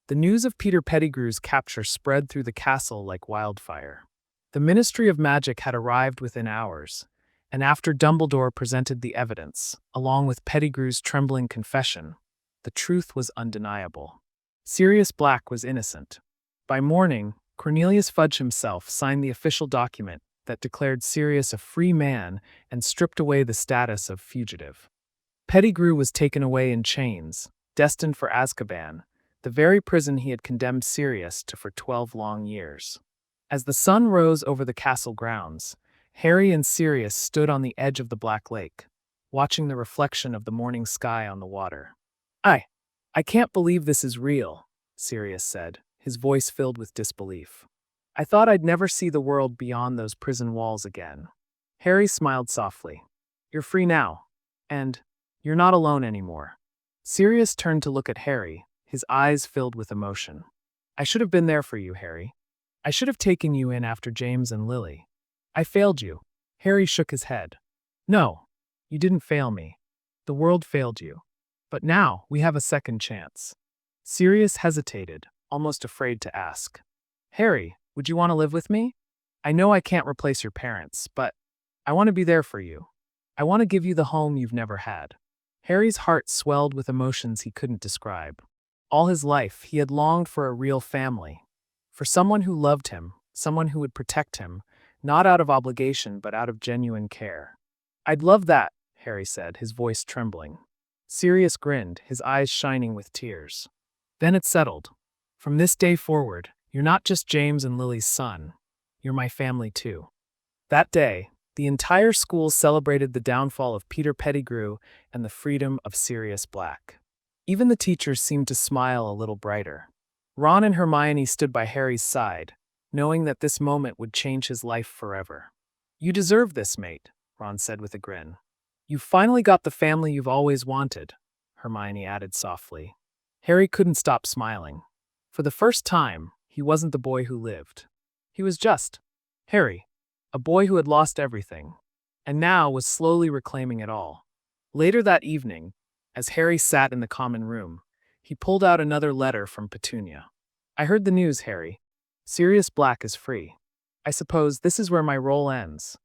The news of Peter Pettigrew's capture spread through the castle like wildfire. The Ministry of Magic had arrived within hours, and after Dumbledore presented the evidence, along with Pettigrew's trembling confession, the truth was undeniable. Sirius Black was innocent. By morning, Cornelius Fudge himself signed the official document that declared Sirius a free man and stripped away the status of fugitive. Pettigrew was taken away in chains, destined for Azkaban, the very prison he had condemned Sirius to for 12 long years. As the sun rose over the castle grounds, Harry and Sirius stood on the edge of the Black Lake, watching the reflection of the morning sky on the water. I can't believe this is real," Sirius said, his voice filled with disbelief. "I thought I'd never see the world beyond those prison walls again." Harry smiled softly. "You're free now. And you're not alone anymore." Sirius turned to look at Harry, his eyes filled with emotion. "I should have been there for you, Harry. I should have taken you in after James and Lily. I failed you." Harry shook his head. "No, you didn't fail me. The world failed you. But now we have a second chance." Sirius hesitated, almost afraid to ask. "Harry, would you want to live with me? I know I can't replace your parents, but I want to be there for you. I want to give you the home you've never had." Harry's heart swelled with emotions he couldn't describe. All his life, he had longed for a real family, for someone who loved him, someone who would protect him, not out of obligation but out of genuine care. "I'd love that," Harry said, his voice trembling. Sirius grinned, his eyes shining with tears. "Then it's settled. From this day forward, you're not just James and Lily's son. You're my family too." That day, the entire school celebrated the downfall of Peter Pettigrew and the freedom of Sirius Black. Even the teachers seemed to smile a little brighter. Ron and Hermione stood by Harry's side, knowing that this moment would change his life forever. "You deserve this, mate," Ron said with a grin. "You've finally got the family you've always wanted," Hermione added softly. Harry couldn't stop smiling. For the first time, he wasn't the boy who lived. He was just Harry, a boy who had lost everything, and now was slowly reclaiming it all. Later that evening, as Harry sat in the common room, he pulled out another letter from Petunia. "I heard the news, Harry. Sirius Black is free. I suppose this is where my role ends.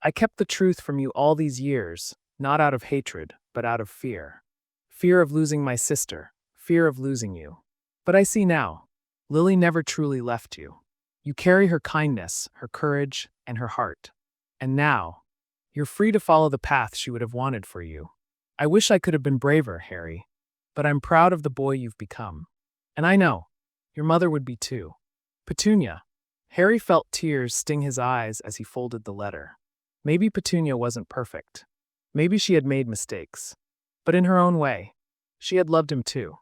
I kept the truth from you all these years, not out of hatred, but out of fear. Fear of losing my sister, fear of losing you. But I see now, Lily never truly left you. You carry her kindness, her courage, and her heart. And now, you're free to follow the path she would have wanted for you. I wish I could have been braver, Harry, but I'm proud of the boy you've become. And I know, your mother would be too." Petunia. Harry felt tears sting his eyes as he folded the letter. Maybe Petunia wasn't perfect. Maybe she had made mistakes. But in her own way, she had loved him too.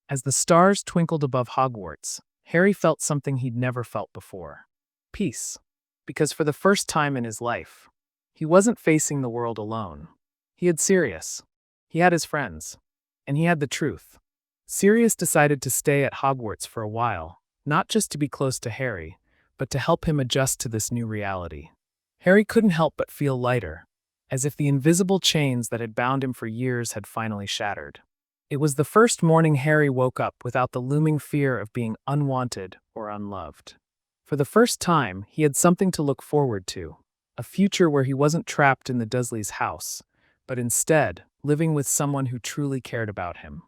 As the stars twinkled above Hogwarts, Harry felt something he'd never felt before. Peace. Because for the first time in his life, he wasn't facing the world alone. He had Sirius. He had his friends. And he had the truth. Sirius decided to stay at Hogwarts for a while, not just to be close to Harry, but to help him adjust to this new reality. Harry couldn't help but feel lighter, as if the invisible chains that had bound him for years had finally shattered. It was the first morning Harry woke up without the looming fear of being unwanted or unloved. For the first time, he had something to look forward to, a future where he wasn't trapped in the Dursleys' house, but instead living with someone who truly cared about him.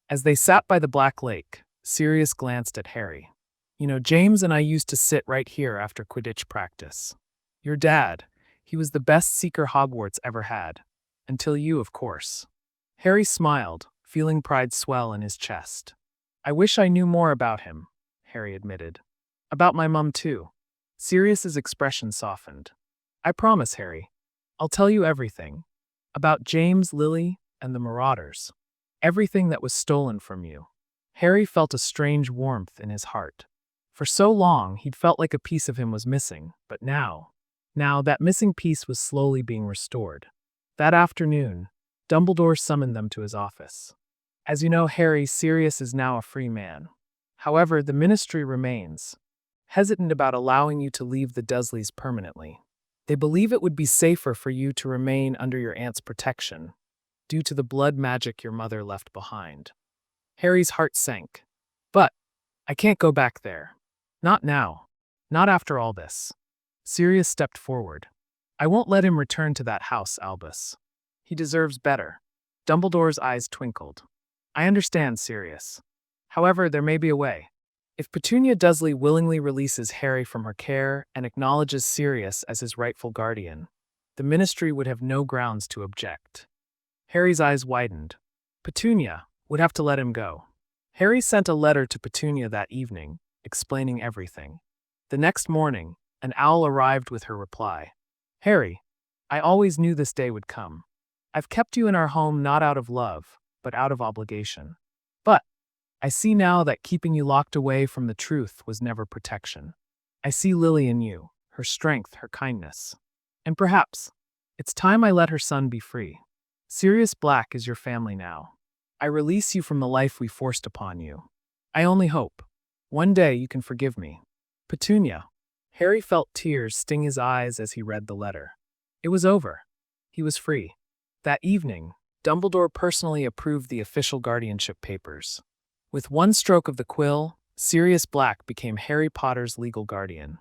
As they sat by the Black Lake, Sirius glanced at Harry. "You know, James and I used to sit right here after Quidditch practice. Your dad, he was the best seeker Hogwarts ever had. Until you, of course." Harry smiled, feeling pride swell in his chest. "I wish I knew more about him," Harry admitted. "About my mum, too." Sirius's expression softened. "I promise, Harry. I'll tell you everything. About James, Lily, and the Marauders. Everything that was stolen from you." Harry felt a strange warmth in his heart. For so long, he'd felt like a piece of him was missing, but now that missing piece was slowly being restored. That afternoon, Dumbledore summoned them to his office. "As you know, Harry, Sirius is now a free man. However, the Ministry remains hesitant about allowing you to leave the Dursleys permanently. They believe it would be safer for you to remain under your aunt's protection, due to the blood magic your mother left behind." Harry's heart sank. "But I can't go back there. Not now. Not after all this. Sirius stepped forward. I won't let him return to that house, Albus. He deserves better. Dumbledore's eyes twinkled. I understand, Sirius. However, there may be a way. If Petunia Dursley willingly releases Harry from her care and acknowledges Sirius as his rightful guardian, the Ministry would have no grounds to object. Harry's eyes widened. Petunia would have to let him go. Harry sent a letter to Petunia that evening, explaining everything. The next morning, an owl arrived with her reply. Harry, I always knew this day would come. I've kept you in our home not out of love, but out of obligation. But I see now that keeping you locked away from the truth was never protection. I see Lily in you, her strength, her kindness. And perhaps it's time I let her son be free. Sirius Black is your family now. I release you from the life we forced upon you. I only hope one day you can forgive me. Petunia. Harry felt tears sting his eyes as he read the letter. It was over. He was free. That evening, Dumbledore personally approved the official guardianship papers. With one stroke of the quill, Sirius Black became Harry Potter's legal guardian.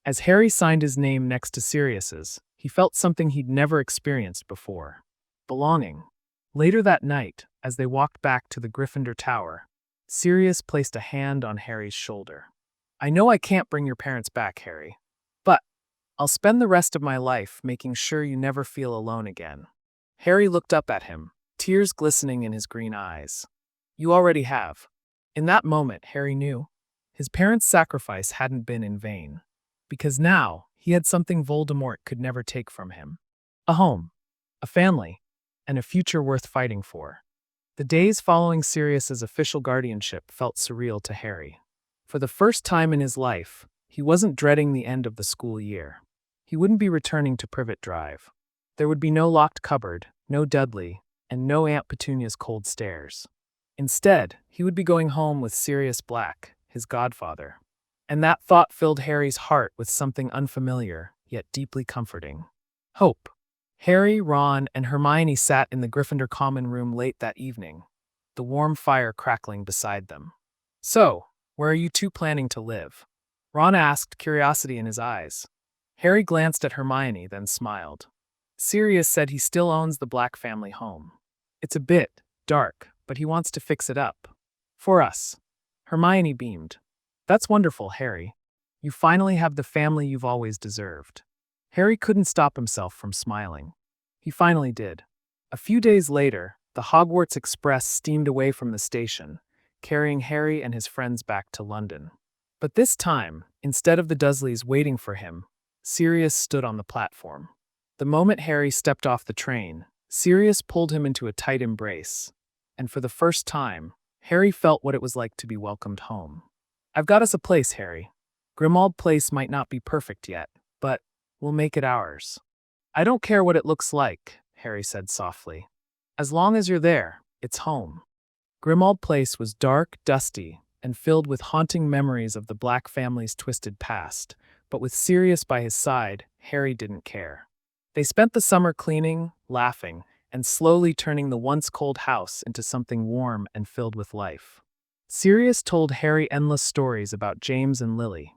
As Harry signed his name next to Sirius's, he felt something he'd never experienced before. Belonging. Later that night, as they walked back to the Gryffindor Tower, Sirius placed a hand on Harry's shoulder. I know I can't bring your parents back, Harry, but I'll spend the rest of my life making sure you never feel alone again. Harry looked up at him, tears glistening in his green eyes. You already have. In that moment, Harry knew his parents' sacrifice hadn't been in vain, because now he had something Voldemort could never take from him. A home, a family, and a future worth fighting for. The days following Sirius's official guardianship felt surreal to Harry. For the first time in his life, he wasn't dreading the end of the school year. He wouldn't be returning to Privet Drive. There would be no locked cupboard, no Dudley, and no Aunt Petunia's cold stares. Instead, he would be going home with Sirius Black, his godfather. And that thought filled Harry's heart with something unfamiliar, yet deeply comforting. Hope. Harry, Ron, and Hermione sat in the Gryffindor common room late that evening, the warm fire crackling beside them. So, where are you two planning to live? Ron asked, curiosity in his eyes. Harry glanced at Hermione, then smiled. Sirius said he still owns the Black family home. It's a bit dark, but he wants to fix it up. For us. Hermione beamed. That's wonderful, Harry. You finally have the family you've always deserved. Harry couldn't stop himself from smiling. He finally did. A few days later, the Hogwarts Express steamed away from the station, carrying Harry and his friends back to London. But this time, instead of the Dursleys waiting for him, Sirius stood on the platform. The moment Harry stepped off the train, Sirius pulled him into a tight embrace, and for the first time, Harry felt what it was like to be welcomed home. I've got us a place, Harry. Grimmauld Place might not be perfect yet, but we'll make it ours. I don't care what it looks like, Harry said softly. As long as you're there, it's home. Grimmauld Place was dark, dusty, and filled with haunting memories of the Black family's twisted past, but with Sirius by his side, Harry didn't care. They spent the summer cleaning, laughing, and slowly turning the once cold house into something warm and filled with life. Sirius told Harry endless stories about James and Lily.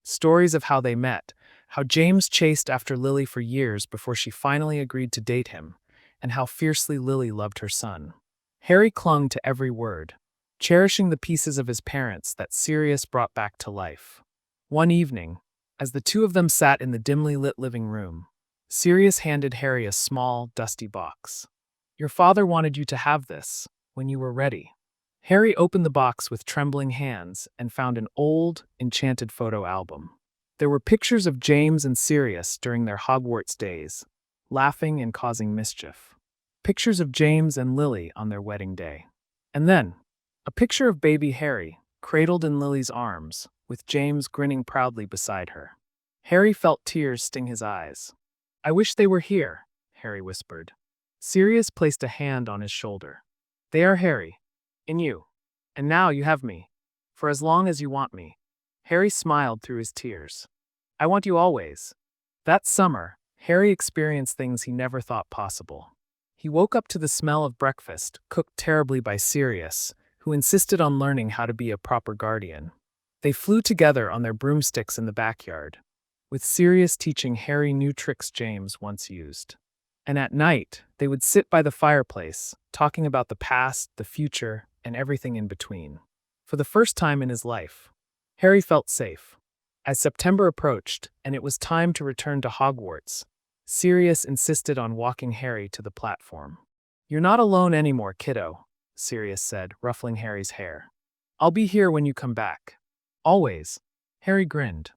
Stories of how they met, how James chased after Lily for years before she finally agreed to date him, and how fiercely Lily loved her son. Harry clung to every word, cherishing the pieces of his parents that Sirius brought back to life. One evening, as the two of them sat in the dimly lit living room, Sirius handed Harry a small, dusty box. Your father wanted you to have this when you were ready. Harry opened the box with trembling hands and found an old, enchanted photo album. There were pictures of James and Sirius during their Hogwarts days, laughing and causing mischief. Pictures of James and Lily on their wedding day. And then, a picture of baby Harry, cradled in Lily's arms, with James grinning proudly beside her. Harry felt tears sting his eyes. I wish they were here, Harry whispered. Sirius placed a hand on his shoulder. They are Harry, in you. And now you have me, for as long as you want me. Harry smiled through his tears. I want you always. That summer, Harry experienced things he never thought possible. He woke up to the smell of breakfast, cooked terribly by Sirius, who insisted on learning how to be a proper guardian. They flew together on their broomsticks in the backyard, with Sirius teaching Harry new tricks James once used. And at night, they would sit by the fireplace, talking about the past, the future, and everything in between. For the first time in his life, Harry felt safe. As September approached, and it was time to return to Hogwarts, Sirius insisted on walking Harry to the platform. "You're not alone anymore, kiddo," Sirius said, ruffling Harry's hair. "I'll be here when you come back. Always." Harry grinned.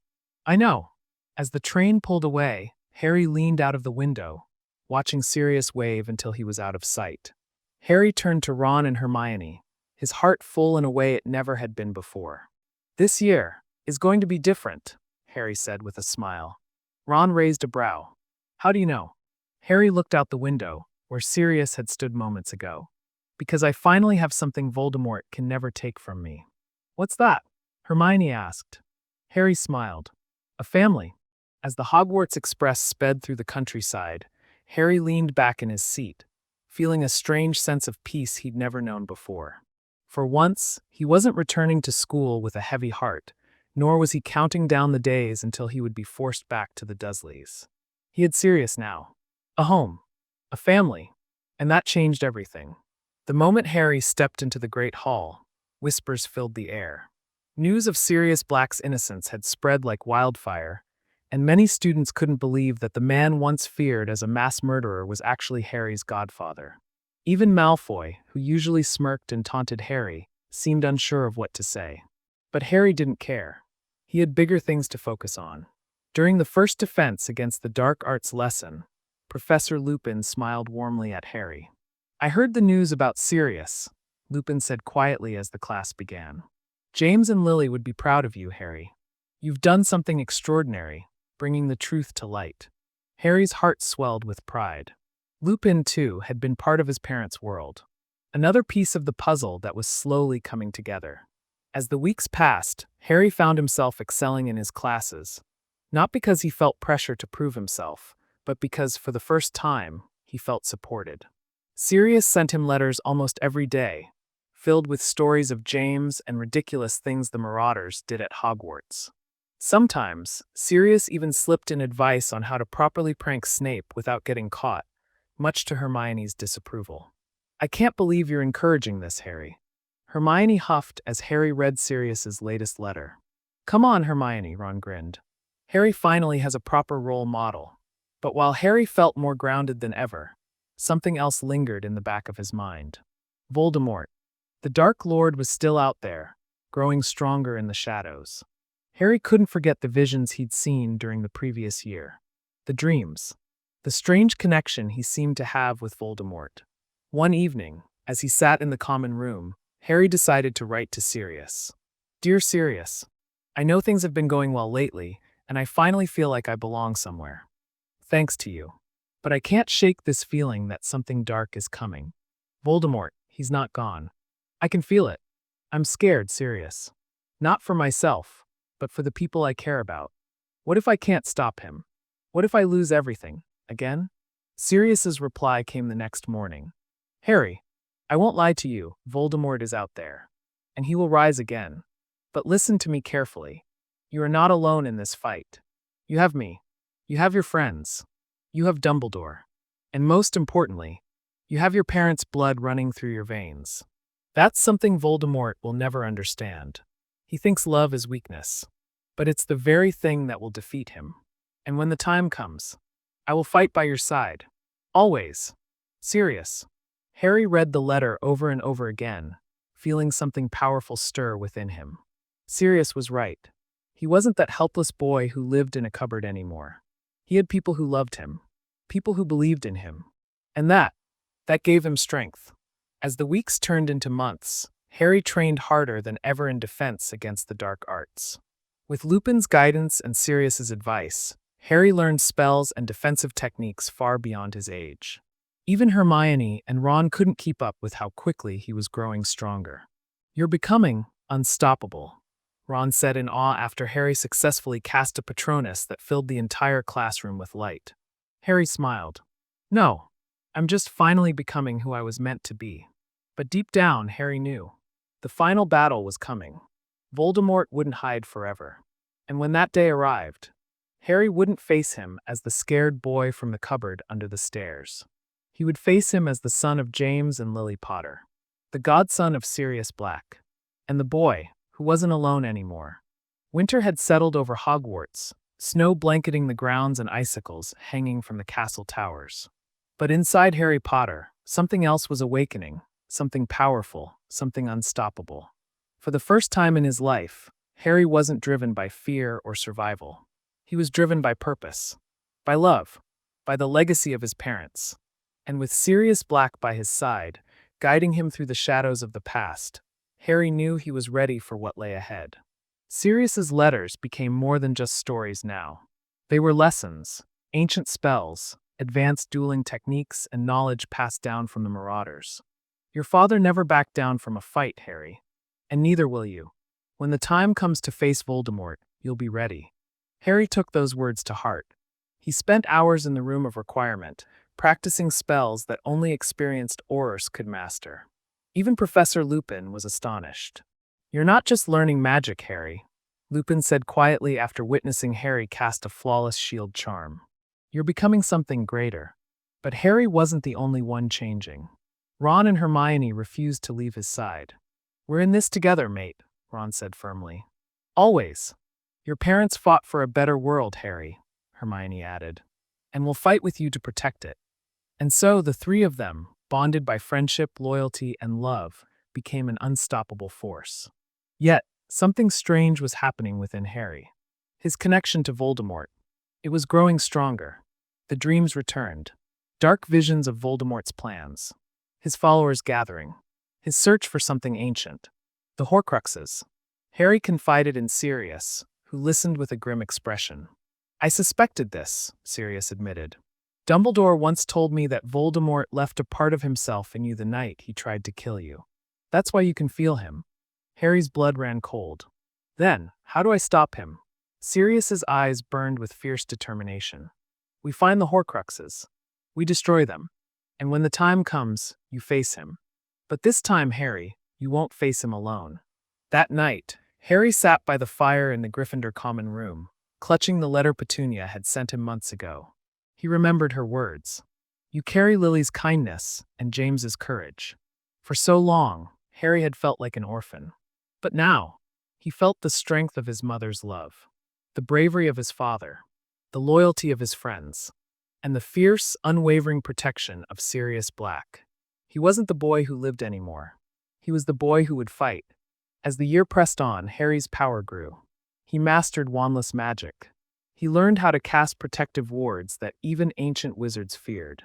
"I know." As the train pulled away, Harry leaned out of the window, watching Sirius wave until he was out of sight. Harry turned to Ron and Hermione, his heart full in a way it never had been before. "This year is going to be different," Harry said with a smile. Ron raised a brow. "How do you know?" Harry looked out the window, where Sirius had stood moments ago. "Because I finally have something Voldemort can never take from me." "What's that?" Hermione asked. Harry smiled. "A family." As the Hogwarts Express sped through the countryside, Harry leaned back in his seat, feeling a strange sense of peace he'd never known before. For once, he wasn't returning to school with a heavy heart, nor was he counting down the days until he would be forced back to the Dursleys. He had Sirius now. A home. A family. And that changed everything. The moment Harry stepped into the Great Hall, whispers filled the air. News of Sirius Black's innocence had spread like wildfire, and many students couldn't believe that the man once feared as a mass murderer was actually Harry's godfather. Even Malfoy, who usually smirked and taunted Harry, seemed unsure of what to say. But Harry didn't care. He had bigger things to focus on. During the first defense against the dark arts lesson, Professor Lupin smiled warmly at Harry. "I heard the news about Sirius," Lupin said quietly as the class began. "James and Lily would be proud of you, Harry. You've done something extraordinary, bringing the truth to light." Harry's heart swelled with pride. Lupin, too, had been part of his parents' world. Another piece of the puzzle that was slowly coming together. As the weeks passed, Harry found himself excelling in his classes, not because he felt pressure to prove himself, but because, for the first time, he felt supported. Sirius sent him letters almost every day, filled with stories of James and ridiculous things the Marauders did at Hogwarts. Sometimes, Sirius even slipped in advice on how to properly prank Snape without getting caught, much to Hermione's disapproval. "I can't believe you're encouraging this, Harry." Hermione huffed as Harry read Sirius's latest letter. "Come on, Hermione," Ron grinned. Harry finally has a proper role model. But while Harry felt more grounded than ever, something else lingered in the back of his mind. Voldemort. The Dark Lord was still out there, growing stronger in the shadows. Harry couldn't forget the visions he'd seen during the previous year. The dreams. The strange connection he seemed to have with Voldemort. One evening, as he sat in the common room, Harry decided to write to Sirius. "Dear Sirius, I know things have been going well lately, and I finally feel like I belong somewhere. Thanks to you. But I can't shake this feeling that something dark is coming. Voldemort, he's not gone. I can feel it. I'm scared, Sirius. Not for myself, but for the people I care about. What if I can't stop him? What if I lose everything? Again?" Sirius's reply came the next morning. "Harry, I won't lie to you, Voldemort is out there. And he will rise again. But listen to me carefully. You are not alone in this fight. You have me. You have your friends. You have Dumbledore. And most importantly, you have your parents' blood running through your veins. That's something Voldemort will never understand. He thinks love is weakness. But it's the very thing that will defeat him. And when the time comes, I will fight by your side. Always. Sirius." Harry read the letter over and over again, feeling something powerful stir within him. Sirius was right. He wasn't that helpless boy who lived in a cupboard anymore. He had people who loved him, people who believed in him. And that gave him strength. As the weeks turned into months, Harry trained harder than ever in defense against the dark arts. With Lupin's guidance and Sirius's advice, Harry learned spells and defensive techniques far beyond his age. Even Hermione and Ron couldn't keep up with how quickly he was growing stronger. "You're becoming unstoppable," Ron said in awe after Harry successfully cast a Patronus that filled the entire classroom with light. Harry smiled. "No, I'm just finally becoming who I was meant to be." But deep down, Harry knew. The final battle was coming. Voldemort wouldn't hide forever. And when that day arrived, Harry wouldn't face him as the scared boy from the cupboard under the stairs. He would face him as the son of James and Lily Potter, the godson of Sirius Black, and the boy who wasn't alone anymore. Winter had settled over Hogwarts, snow blanketing the grounds and icicles hanging from the castle towers. But inside Harry Potter, something else was awakening, something powerful, something unstoppable. For the first time in his life, Harry wasn't driven by fear or survival. He was driven by purpose, by love, by the legacy of his parents. And with Sirius Black by his side, guiding him through the shadows of the past, Harry knew he was ready for what lay ahead. Sirius's letters became more than just stories now. They were lessons, ancient spells, advanced dueling techniques, and knowledge passed down from the Marauders. Your father never backed down from a fight, Harry. And neither will you. When the time comes to face Voldemort, you'll be ready. Harry took those words to heart. He spent hours in the room of requirement, practicing spells that only experienced Aurors could master. Even Professor Lupin was astonished. "You're not just learning magic, Harry," Lupin said quietly after witnessing Harry cast a flawless shield charm. "You're becoming something greater." But Harry wasn't the only one changing. Ron and Hermione refused to leave his side. "We're in this together, mate," Ron said firmly. "Always. Your parents fought for a better world, Harry," Hermione added, "and we'll fight with you to protect it." And so the three of them, bonded by friendship, loyalty, and love, became an unstoppable force. Yet, something strange was happening within Harry. His connection to Voldemort. It was growing stronger. The dreams returned. Dark visions of Voldemort's plans. His followers gathering. His search for something ancient. The Horcruxes. Harry confided in Sirius, who listened with a grim expression. "I suspected this," Sirius admitted. "Dumbledore once told me that Voldemort left a part of himself in you the night he tried to kill you. That's why you can feel him." Harry's blood ran cold. "Then, how do I stop him?" Sirius's eyes burned with fierce determination. "We find the Horcruxes. We destroy them. And when the time comes, you face him. But this time, Harry, you won't face him alone." That night, Harry sat by the fire in the Gryffindor common room, clutching the letter Petunia had sent him months ago. He remembered her words. "You carry Lily's kindness and James's courage." For so long, Harry had felt like an orphan. But now, he felt the strength of his mother's love, the bravery of his father, the loyalty of his friends, and the fierce, unwavering protection of Sirius Black. He wasn't the boy who lived anymore. He was the boy who would fight. As the year pressed on, Harry's power grew. He mastered wandless magic. He learned how to cast protective wards that even ancient wizards feared.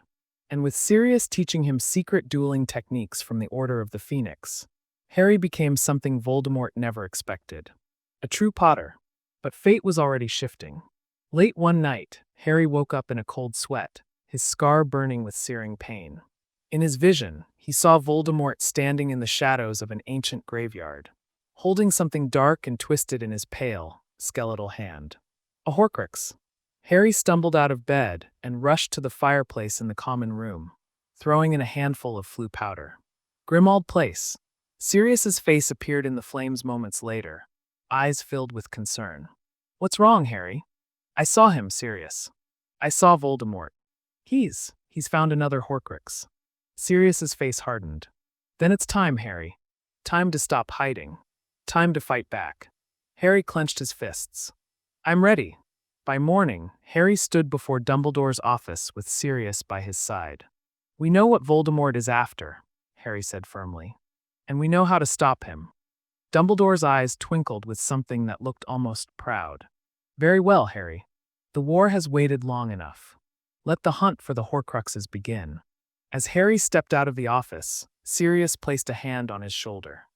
And with Sirius teaching him secret dueling techniques from the Order of the Phoenix, Harry became something Voldemort never expected. A true Potter. But fate was already shifting. Late one night, Harry woke up in a cold sweat, his scar burning with searing pain. In his vision, he saw Voldemort standing in the shadows of an ancient graveyard, holding something dark and twisted in his pale, skeletal hand. A Horcrux. Harry stumbled out of bed and rushed to the fireplace in the common room, throwing in a handful of Floo powder. Grimmauld Place. Sirius's face appeared in the flames moments later, eyes filled with concern. "What's wrong, Harry?" "I saw him, Sirius. I saw Voldemort. He's found another Horcrux." Sirius's face hardened. "Then it's time, Harry. Time to stop hiding. Time to fight back." Harry clenched his fists. "I'm ready." By morning, Harry stood before Dumbledore's office with Sirius by his side. "We know what Voldemort is after," Harry said firmly. "And we know how to stop him." Dumbledore's eyes twinkled with something that looked almost proud. "Very well, Harry. The war has waited long enough. Let the hunt for the Horcruxes begin." As Harry stepped out of the office, Sirius placed a hand on his shoulder.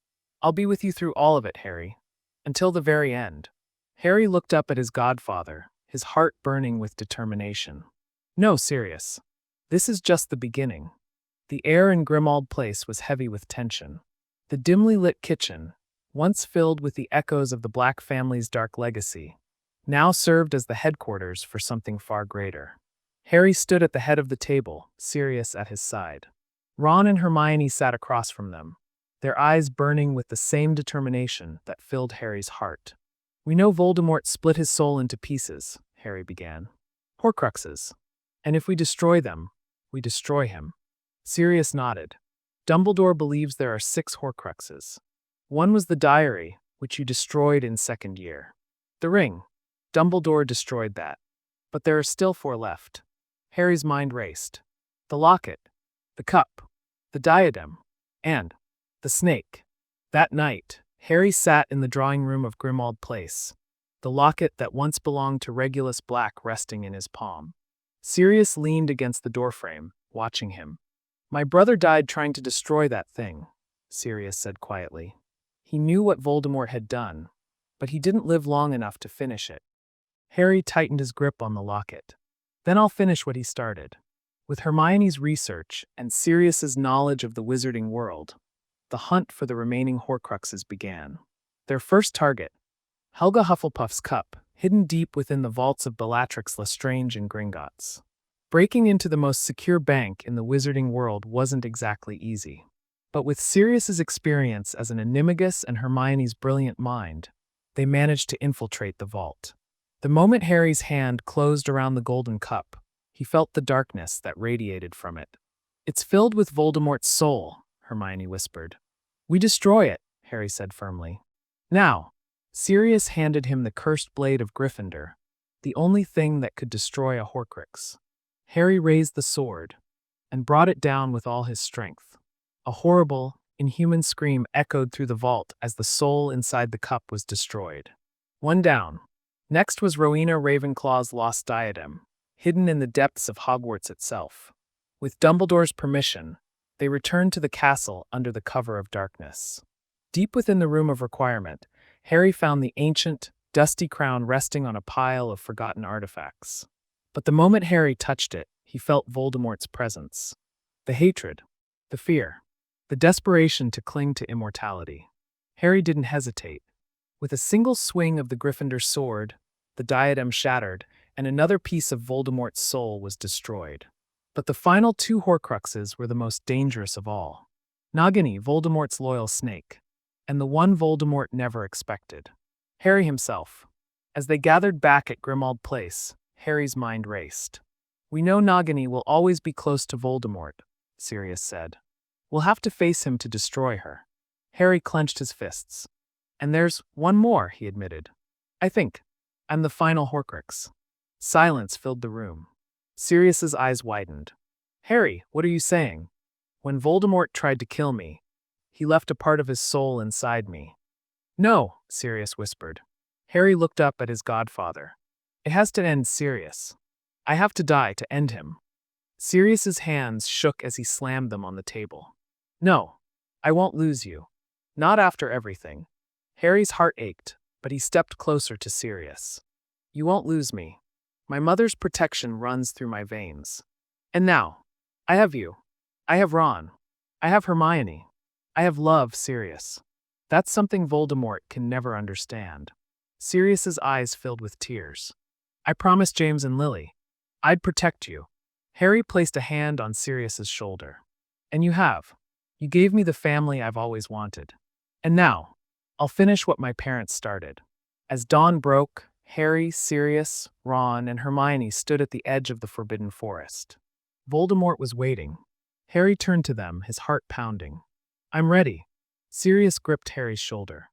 "I'll be with you through all of it, Harry. Until the very end." Harry looked up at his godfather, his heart burning with determination. "No, Sirius. This is just the beginning." The air in Grimmauld Place was heavy with tension. The dimly lit kitchen, once filled with the echoes of the Black family's dark legacy, now served as the headquarters for something far greater. Harry stood at the head of the table, Sirius at his side. Ron and Hermione sat across from them, their eyes burning with the same determination that filled Harry's heart. "We know Voldemort split his soul into pieces," Harry began. "Horcruxes. And if we destroy them, we destroy him." Sirius nodded. "Dumbledore believes there are 6 Horcruxes. One was the diary, which you destroyed in second year. The ring. Dumbledore destroyed that. But there are still 4 left." Harry's mind raced. The locket, the cup, the diadem, and the snake. That night, Harry sat in the drawing room of Grimmauld Place, the locket that once belonged to Regulus Black resting in his palm. Sirius leaned against the doorframe, watching him. "My brother died trying to destroy that thing," Sirius said quietly. "He knew what Voldemort had done, but he didn't live long enough to finish it." Harry tightened his grip on the locket. "Then I'll finish what he started." With Hermione's research and Sirius's knowledge of the wizarding world, the hunt for the remaining Horcruxes began. Their first target, Helga Hufflepuff's cup, hidden deep within the vaults of Bellatrix Lestrange and Gringotts. Breaking into the most secure bank in the wizarding world wasn't exactly easy. But with Sirius's experience as an animagus and Hermione's brilliant mind, they managed to infiltrate the vault. The moment Harry's hand closed around the golden cup, he felt the darkness that radiated from it. "It's filled with Voldemort's soul," Hermione whispered. "We destroy it," Harry said firmly. "Now." Sirius handed him the cursed blade of Gryffindor, the only thing that could destroy a Horcrux. Harry raised the sword and brought it down with all his strength. A horrible, inhuman scream echoed through the vault as the soul inside the cup was destroyed. One down. Next was Rowena Ravenclaw's lost diadem, hidden in the depths of Hogwarts itself. With Dumbledore's permission, they returned to the castle under the cover of darkness. Deep within the Room of Requirement, Harry found the ancient, dusty crown resting on a pile of forgotten artifacts. But the moment Harry touched it, he felt Voldemort's presence. The hatred, the fear, the desperation to cling to immortality. Harry didn't hesitate. With a single swing of the Gryffindor sword, the diadem shattered, and another piece of Voldemort's soul was destroyed. But the final 2 Horcruxes were the most dangerous of all. Nagini, Voldemort's loyal snake, and the one Voldemort never expected, Harry himself. As they gathered back at Grimmauld Place, Harry's mind raced. "We know Nagini will always be close to Voldemort," Sirius said. "We'll have to face him to destroy her." Harry clenched his fists. "And there's one more," he admitted. "I think I'm the final Horcrux." Silence filled the room. Sirius's eyes widened. "Harry, what are you saying?" "When Voldemort tried to kill me, he left a part of his soul inside me." "No," Sirius whispered. Harry looked up at his godfather. "It has to end, Sirius. I have to die to end him." Sirius's hands shook as he slammed them on the table. "No, I won't lose you. Not after everything." Harry's heart ached, but he stepped closer to Sirius. "You won't lose me. My mother's protection runs through my veins. And now, I have you. I have Ron. I have Hermione. I have love, Sirius. That's something Voldemort can never understand." Sirius's eyes filled with tears. "I promised James and Lily I'd protect you." Harry placed a hand on Sirius's shoulder. "And you have. You gave me the family I've always wanted. And now, I'll finish what my parents started." As dawn broke, Harry, Sirius, Ron, and Hermione stood at the edge of the Forbidden Forest. Voldemort was waiting. Harry turned to them, his heart pounding. "I'm ready." Sirius gripped Harry's shoulder.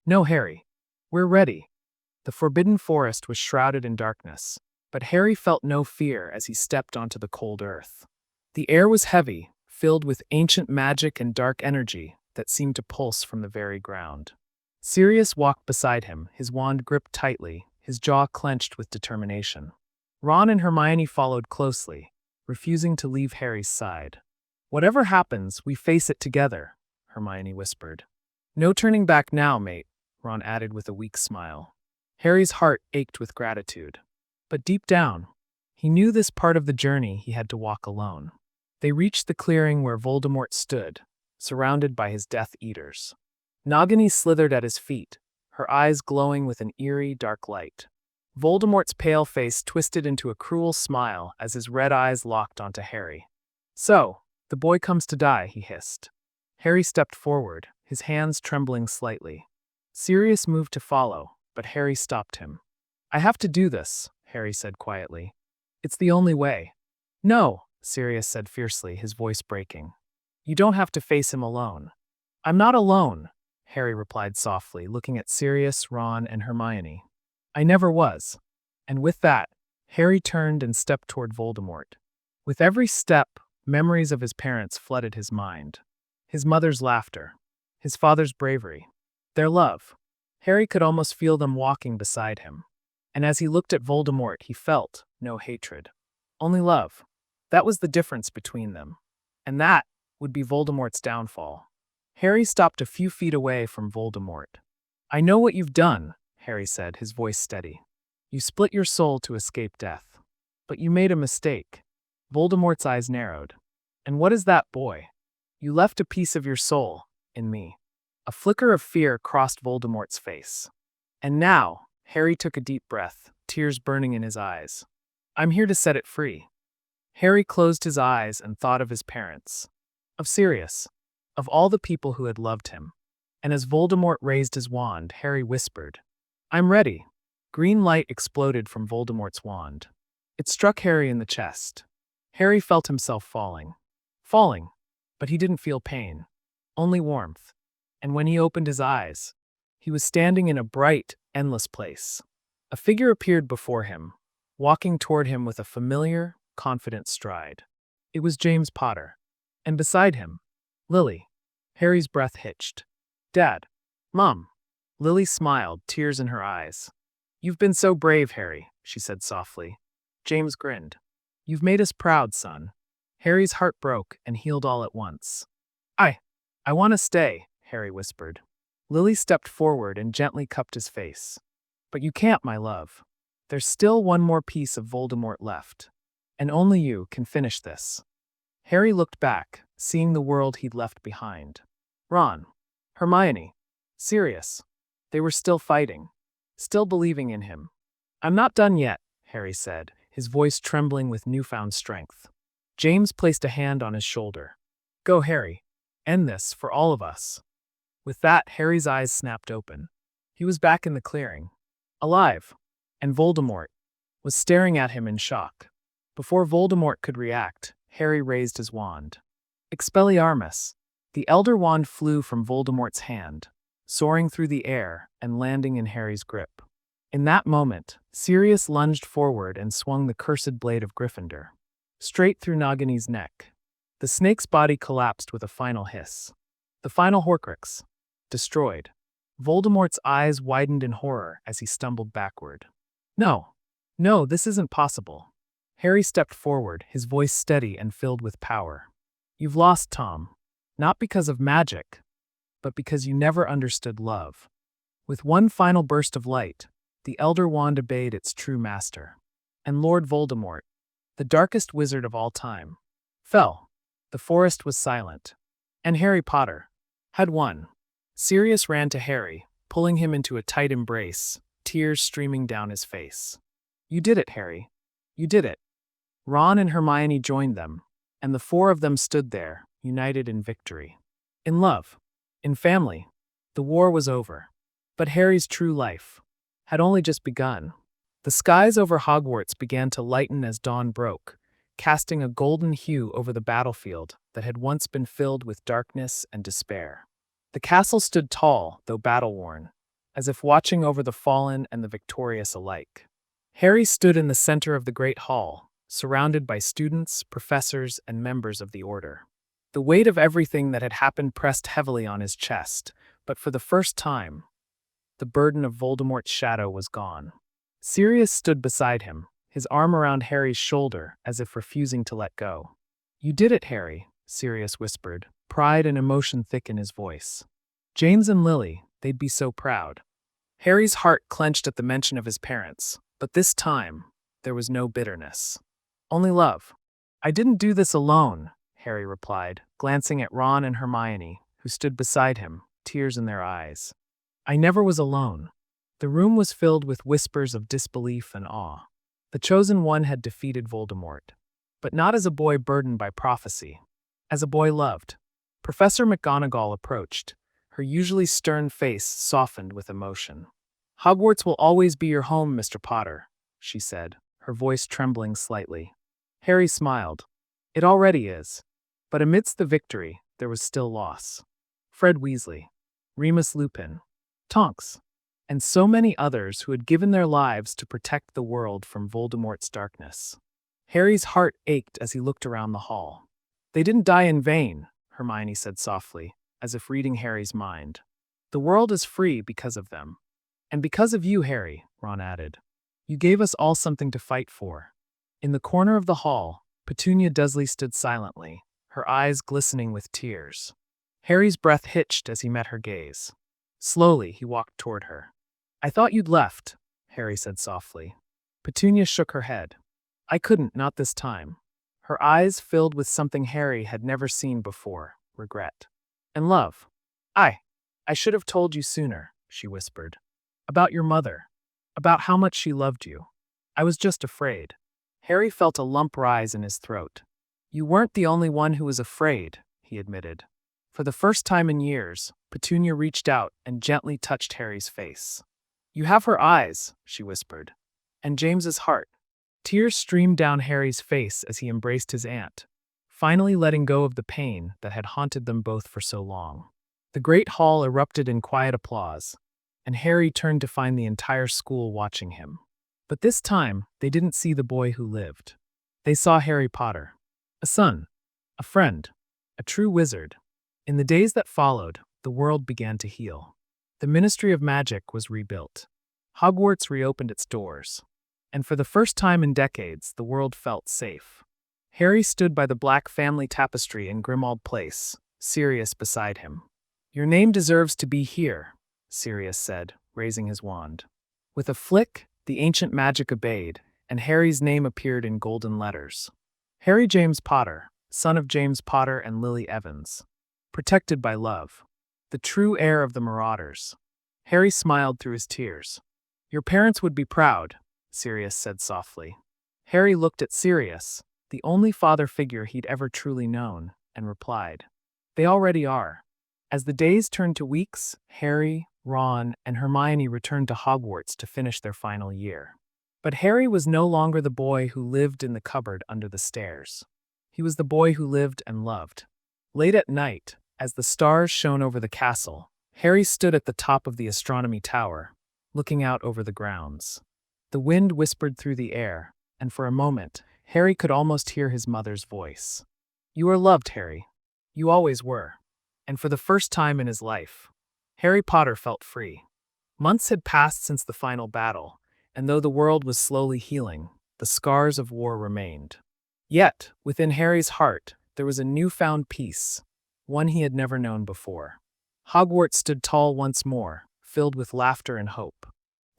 "No, Harry. We're ready." The Forbidden Forest was shrouded in darkness, but Harry felt no fear as he stepped onto the cold earth. The air was heavy, filled with ancient magic and dark energy that seemed to pulse from the very ground. Sirius walked beside him, his wand gripped tightly, his jaw clenched with determination. Ron and Hermione followed closely, refusing to leave Harry's side. "Whatever happens, we face it together," Hermione whispered. "No turning back now, mate," Ron added with a weak smile. Harry's heart ached with gratitude. But deep down, he knew this part of the journey he had to walk alone. They reached the clearing where Voldemort stood, surrounded by his Death Eaters. Nagini slithered at his feet, her eyes glowing with an eerie, dark light. Voldemort's pale face twisted into a cruel smile as his red eyes locked onto Harry. "So, the boy comes to die," he hissed. Harry stepped forward, his hands trembling slightly. Sirius moved to follow, but Harry stopped him. "I have to do this," Harry said quietly. "It's the only way." "No," Sirius said fiercely, his voice breaking. "You don't have to face him alone." "I'm not alone," Harry replied softly, looking at Sirius, Ron, and Hermione. "I never was." And with that, Harry turned and stepped toward Voldemort. With every step, memories of his parents flooded his mind. His mother's laughter, his father's bravery, their love. Harry could almost feel them walking beside him. And as he looked at Voldemort, he felt no hatred, only love. That was the difference between them. And that would be Voldemort's downfall. Harry stopped a few feet away from Voldemort. "I know what you've done," Harry said, his voice steady. "You split your soul to escape death. But you made a mistake." Voldemort's eyes narrowed. "And what is that, boy?" "You left a piece of your soul in me." A flicker of fear crossed Voldemort's face. And now, Harry took a deep breath, tears burning in his eyes. "I'm here to set it free." Harry closed his eyes and thought of his parents, of Sirius, of all the people who had loved him. And as Voldemort raised his wand, Harry whispered, "I'm ready." Green light exploded from Voldemort's wand. It struck Harry in the chest. Harry felt himself falling. Falling, but he didn't feel pain, only warmth. And when he opened his eyes, he was standing in a bright, endless place. A figure appeared before him, walking toward him with a familiar, confident stride. It was James Potter. And beside him, Lily. Harry's breath hitched. "Dad. Mom." Lily smiled, tears in her eyes. "You've been so brave, Harry," she said softly. James grinned. "You've made us proud, son." Harry's heart broke and healed all at once. I want to stay," Harry whispered. Lily stepped forward and gently cupped his face. "But you can't, my love. There's still one more piece of Voldemort left. And only you can finish this." Harry looked back, seeing the world he'd left behind. Ron, Hermione, Sirius. They were still fighting, still believing in him. "I'm not done yet," Harry said, his voice trembling with newfound strength. James placed a hand on his shoulder. "Go, Harry. End this for all of us." With that, Harry's eyes snapped open. He was back in the clearing, alive, and Voldemort was staring at him in shock. Before Voldemort could react, Harry raised his wand. Expelliarmus! The Elder Wand flew from Voldemort's hand, soaring through the air and landing in Harry's grip. In that moment, Sirius lunged forward and swung the cursed blade of Gryffindor, straight through Nagini's neck. The snake's body collapsed with a final hiss. The final Horcrux. Destroyed. Voldemort's eyes widened in horror as he stumbled backward. No, this isn't possible." Harry stepped forward, his voice steady and filled with power. "You've lost, Tom. Not because of magic, but because you never understood love." With one final burst of light, the Elder Wand obeyed its true master. And Lord Voldemort, the darkest wizard of all time, fell. The forest was silent. And Harry Potter had won. Sirius ran to Harry, pulling him into a tight embrace, tears streaming down his face. "You did it, Harry. You did it." Ron and Hermione joined them, and the four of them stood there, united in victory. In love, in family, the war was over. But Harry's true life had only just begun. The skies over Hogwarts began to lighten as dawn broke, casting a golden hue over the battlefield that had once been filled with darkness and despair. The castle stood tall, though battle-worn, as if watching over the fallen and the victorious alike. Harry stood in the center of the great hall, surrounded by students, professors, and members of the Order. The weight of everything that had happened pressed heavily on his chest, but for the first time, the burden of Voldemort's shadow was gone. Sirius stood beside him, his arm around Harry's shoulder as if refusing to let go. "You did it, Harry," Sirius whispered, pride and emotion thick in his voice. James and Lily, they'd be so proud. Harry's heart clenched at the mention of his parents, but this time, there was no bitterness. Only love. "I didn't do this alone," Harry replied, glancing at Ron and Hermione, who stood beside him, tears in their eyes. "I never was alone." The room was filled with whispers of disbelief and awe. The Chosen One had defeated Voldemort, but not as a boy burdened by prophecy, as a boy loved. Professor McGonagall approached, Her usually stern face softened with emotion. "Hogwarts will always be your home, Mr. Potter," she said, her voice trembling slightly. Harry smiled. "It already is." But amidst the victory, there was still loss. Fred Weasley, Remus Lupin, Tonks, and so many others who had given their lives to protect the world from Voldemort's darkness. Harry's heart ached as he looked around the hall. "They didn't die in vain," Hermione said softly, as if reading Harry's mind. "The world is free because of them. And because of you, Harry," Ron added. "You gave us all something to fight for." In the corner of the hall, Petunia Dursley stood silently, her eyes glistening with tears. Harry's breath hitched as he met her gaze. Slowly, he walked toward her. "I thought you'd left," Harry said softly. Petunia shook her head. "I couldn't, not this time." Her eyes filled with something Harry had never seen before, regret. "And love. I should have told you sooner," she whispered. "About your mother. About how much she loved you. I was just afraid." Harry felt a lump rise in his throat. "You weren't the only one who was afraid," he admitted. For the first time in years, Petunia reached out and gently touched Harry's face. "You have her eyes," she whispered. "And James's heart." Tears streamed down Harry's face as he embraced his aunt, finally letting go of the pain that had haunted them both for so long. The great hall erupted in quiet applause, and Harry turned to find the entire school watching him. But this time, they didn't see the boy who lived. They saw Harry Potter. A son, a friend, a true wizard. In the days that followed, the world began to heal. The Ministry of Magic was rebuilt. Hogwarts reopened its doors. And for the first time in decades, the world felt safe. Harry stood by the black family tapestry in Grimmauld Place, Sirius beside him. "Your name deserves to be here," Sirius said, raising his wand. With a flick, the ancient magic obeyed, and Harry's name appeared in golden letters. Harry James Potter, son of James Potter and Lily Evans. Protected by love. The true heir of the Marauders. Harry smiled through his tears. "Your parents would be proud," Sirius said softly. Harry looked at Sirius, the only father figure he'd ever truly known, and replied, "They already are." As the days turned to weeks, Harry, Ron, and Hermione returned to Hogwarts to finish their final year. But Harry was no longer the boy who lived in the cupboard under the stairs. He was the boy who lived and loved. Late at night, as the stars shone over the castle, Harry stood at the top of the astronomy tower, looking out over the grounds. The wind whispered through the air, and for a moment, Harry could almost hear his mother's voice. "You are loved, Harry. You always were." And for the first time in his life, Harry Potter felt free. Months had passed since the final battle, and though the world was slowly healing, the scars of war remained. Yet, within Harry's heart, there was a newfound peace, one he had never known before. Hogwarts stood tall once more, filled with laughter and hope.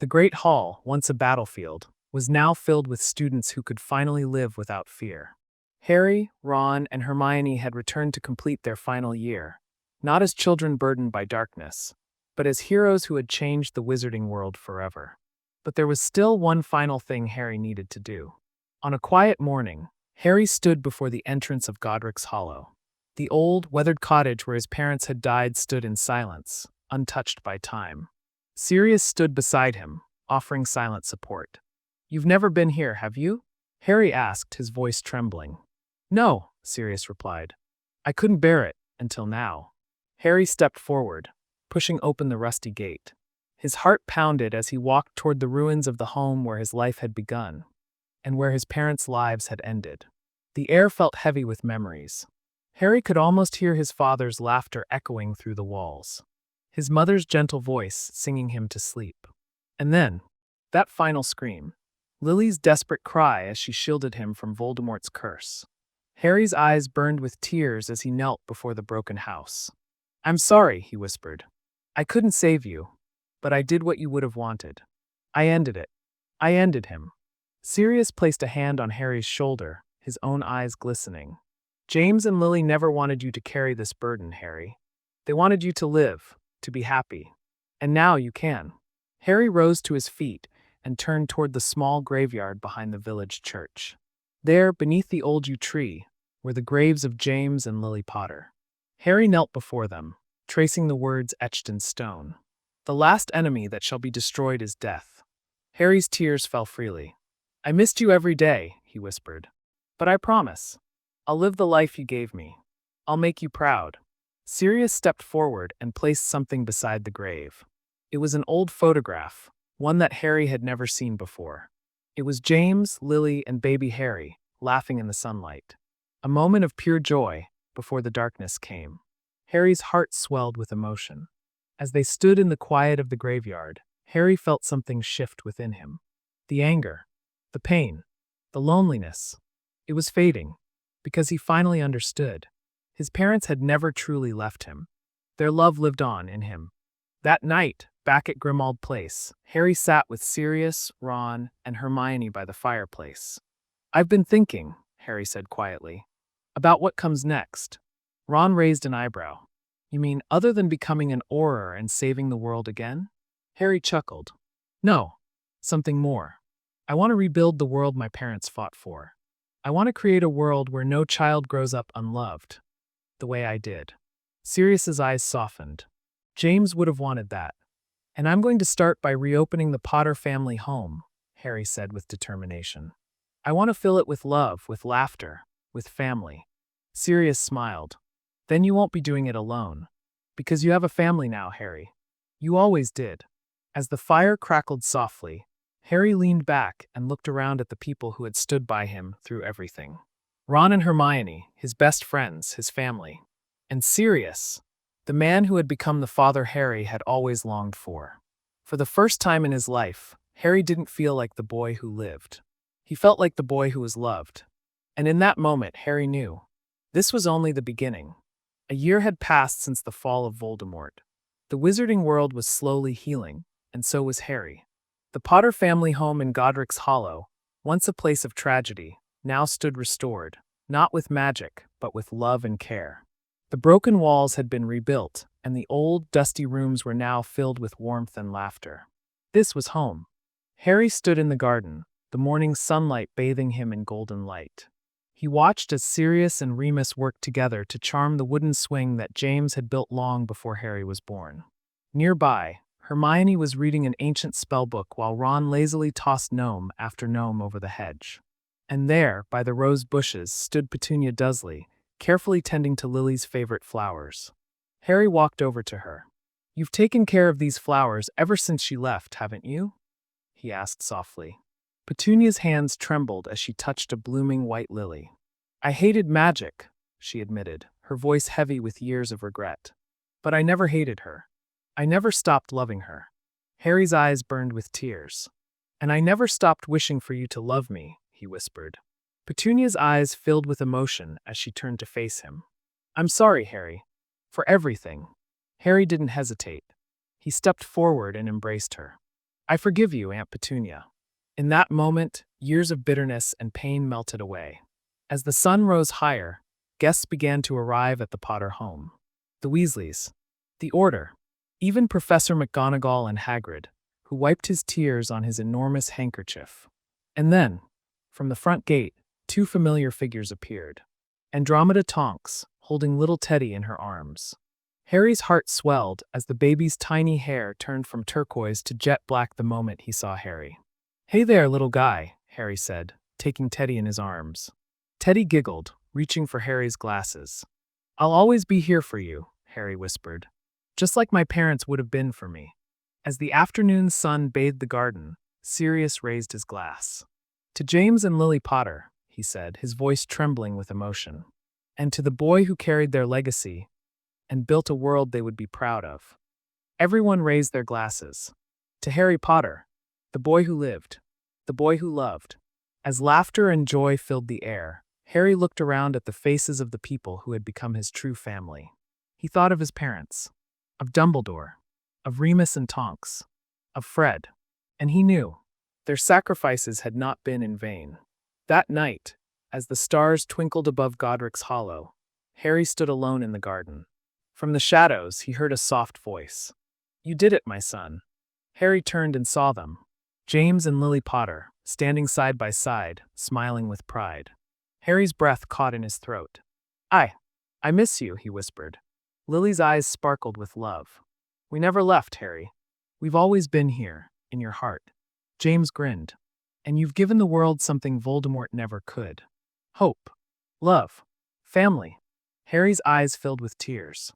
The Great Hall, once a battlefield, was now filled with students who could finally live without fear. Harry, Ron, and Hermione had returned to complete their final year, not as children burdened by darkness, but as heroes who had changed the wizarding world forever. But there was still one final thing Harry needed to do. On a quiet morning, Harry stood before the entrance of Godric's Hollow. The old, weathered cottage where his parents had died stood in silence, untouched by time. Sirius stood beside him, offering silent support. "You've never been here, have you?" Harry asked, his voice trembling. "No," Sirius replied. "I couldn't bear it, until now." Harry stepped forward, pushing open the rusty gate. His heart pounded as he walked toward the ruins of the home where his life had begun, and where his parents' lives had ended. The air felt heavy with memories. Harry could almost hear his father's laughter echoing through the walls, his mother's gentle voice singing him to sleep. And then, that final scream, Lily's desperate cry as she shielded him from Voldemort's curse. Harry's eyes burned with tears as he knelt before the broken house. "I'm sorry," he whispered. "I couldn't save you, but I did what you would have wanted. I ended it. I ended him." Sirius placed a hand on Harry's shoulder, his own eyes glistening. "James and Lily never wanted you to carry this burden, Harry. They wanted you to live, to be happy. And now you can." Harry rose to his feet and turned toward the small graveyard behind the village church. There, beneath the old yew tree, were the graves of James and Lily Potter. Harry knelt before them, tracing the words etched in stone. The last enemy that shall be destroyed is death. Harry's tears fell freely. I missed you every day, he whispered. But I promise. I'll live the life you gave me. I'll make you proud. Sirius stepped forward and placed something beside the grave. It was an old photograph, one that Harry had never seen before. It was James, Lily, and baby Harry, laughing in the sunlight. A moment of pure joy before the darkness came. Harry's heart swelled with emotion. As they stood in the quiet of the graveyard, Harry felt something shift within him. The anger, the pain, the loneliness. It was fading, because he finally understood. His parents had never truly left him. Their love lived on in him. That night, back at Grimmauld Place, Harry sat with Sirius, Ron, and Hermione by the fireplace. I've been thinking, Harry said quietly, about what comes next. Ron raised an eyebrow. You mean other than becoming an Auror and saving the world again? Harry chuckled. No, something more. I want to rebuild the world my parents fought for. I want to create a world where no child grows up unloved. The way I did. Sirius's eyes softened. James would have wanted that. And I'm going to start by reopening the Potter family home, Harry said with determination. I want to fill it with love, with laughter, with family. Sirius smiled. Then you won't be doing it alone. Because you have a family now, Harry. You always did. As the fire crackled softly, Harry leaned back and looked around at the people who had stood by him through everything. Ron and Hermione, his best friends, his family. And Sirius, the man who had become the father Harry had always longed for. For the first time in his life, Harry didn't feel like the boy who lived. He felt like the boy who was loved. And in that moment, Harry knew. This was only the beginning. A year had passed since the fall of Voldemort. The wizarding world was slowly healing, and so was Harry. The Potter family home in Godric's Hollow, once a place of tragedy, now stood restored, not with magic, but with love and care. The broken walls had been rebuilt, and the old, dusty rooms were now filled with warmth and laughter. This was home. Harry stood in the garden, the morning sunlight bathing him in golden light. He watched as Sirius and Remus worked together to charm the wooden swing that James had built long before Harry was born. Nearby, Hermione was reading an ancient spellbook while Ron lazily tossed gnome after gnome over the hedge. And there, by the rose bushes, stood Petunia Dursley, carefully tending to Lily's favorite flowers. Harry walked over to her. You've taken care of these flowers ever since she left, haven't you? He asked softly. Petunia's hands trembled as she touched a blooming white lily. I hated magic, she admitted, her voice heavy with years of regret. But I never hated her. I never stopped loving her. Harry's eyes burned with tears. And I never stopped wishing for you to love me, he whispered. Petunia's eyes filled with emotion as she turned to face him. I'm sorry, Harry. For everything. Harry didn't hesitate. He stepped forward and embraced her. I forgive you, Aunt Petunia. In that moment, years of bitterness and pain melted away. As the sun rose higher, guests began to arrive at the Potter home. The Weasleys, the Order, even Professor McGonagall and Hagrid, who wiped his tears on his enormous handkerchief. And then, from the front gate, two familiar figures appeared. Andromeda Tonks, holding little Teddy in her arms. Harry's heart swelled as the baby's tiny hair turned from turquoise to jet black the moment he saw Harry. Hey there, little guy, Harry said, taking Teddy in his arms. Teddy giggled, reaching for Harry's glasses. I'll always be here for you, Harry whispered, just like my parents would have been for me. As the afternoon sun bathed the garden, Sirius raised his glass. To James and Lily Potter, he said, his voice trembling with emotion. And to the boy who carried their legacy and built a world they would be proud of. Everyone raised their glasses. To Harry Potter, the boy who lived, the boy who loved. As laughter and joy filled the air, Harry looked around at the faces of the people who had become his true family. He thought of his parents, of Dumbledore, of Remus and Tonks, of Fred, and he knew their sacrifices had not been in vain. That night, as the stars twinkled above Godric's Hollow, Harry stood alone in the garden. From the shadows, he heard a soft voice. You did it, my son. Harry turned and saw them, James and Lily Potter, standing side by side, smiling with pride. Harry's breath caught in his throat. I miss you, he whispered. Lily's eyes sparkled with love. We never left, Harry. We've always been here, in your heart. James grinned. And you've given the world something Voldemort never could. Hope. Love. Family. Harry's eyes filled with tears.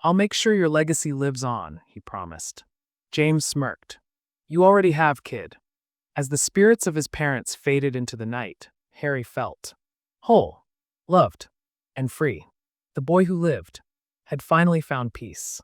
I'll make sure your legacy lives on, he promised. James smirked. You already have, kid. As the spirits of his parents faded into the night, Harry felt whole, loved, and free. The boy who lived had finally found peace.